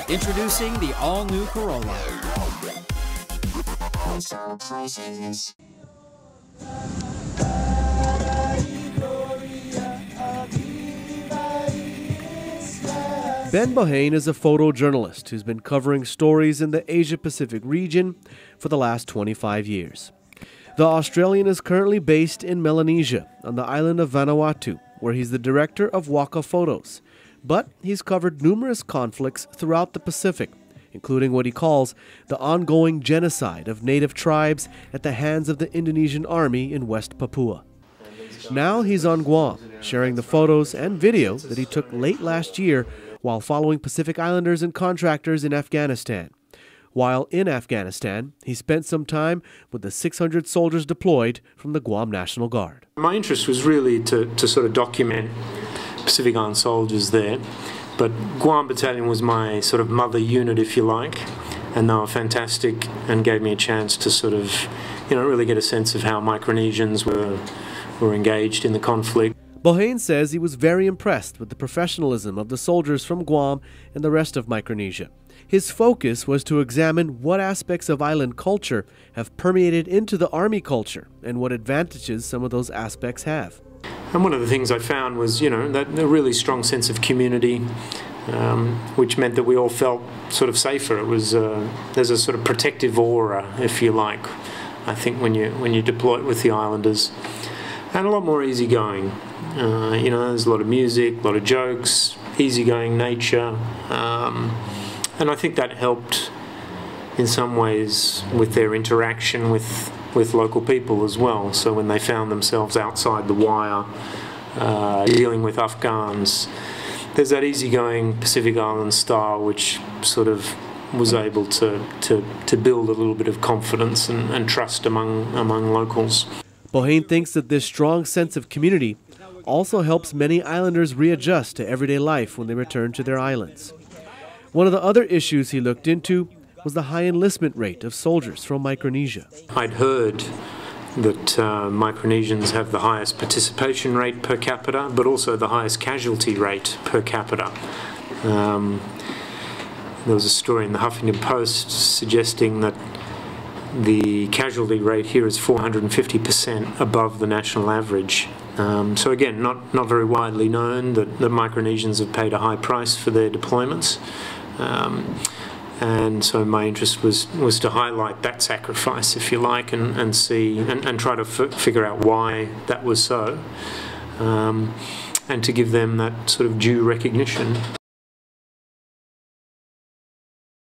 Introducing the all-new Corolla. Ben Bohane is a photojournalist who's been covering stories in the Asia-Pacific region for the last 25 years. The Australian is currently based in Melanesia on the island of Vanuatu, where he's the director of Waka Photos. But he's covered numerous conflicts throughout the Pacific, including what he calls the ongoing genocide of native tribes at the hands of the Indonesian army in West Papua. Now he's on Guam, sharing the photos and video that he took late last year while following Pacific Islanders and contractors in Afghanistan. While in Afghanistan, he spent some time with the 600 soldiers deployed from the Guam National Guard. My interest was really to sort of document Pacific Island soldiers there, but Guam Battalion was my sort of mother unit, if you like, and they were fantastic and gave me a chance to sort of, really get a sense of how Micronesians were engaged in the conflict. Bohane says he was very impressed with the professionalism of the soldiers from Guam and the rest of Micronesia. His focus was to examine what aspects of island culture have permeated into the army culture and what advantages some of those aspects have. And one of the things I found was, that a really strong sense of community, which meant that we all felt sort of safer. It was there's a sort of protective aura, if you like, I think when you deploy with the islanders, and a lot more easygoing. There's a lot of music, a lot of jokes, easygoing nature, and I think that helped in some ways with their interaction with local people as well. So when they found themselves outside the wire, dealing with Afghans, there's that easygoing Pacific Island style which sort of was able to build a little bit of confidence and trust among locals. Bohane thinks that this strong sense of community also helps many islanders readjust to everyday life when they return to their islands. One of the other issues he looked into was the high enlistment rate of soldiers from Micronesia. I'd heard that Micronesians have the highest participation rate per capita, but also the highest casualty rate per capita. There was a story in the Huffington Post suggesting that the casualty rate here is 450% above the national average. So again, not very widely known that the Micronesians have paid a high price for their deployments. And so my interest was to highlight that sacrifice, if you like, and see and try to figure out why that was so, and to give them that sort of due recognition.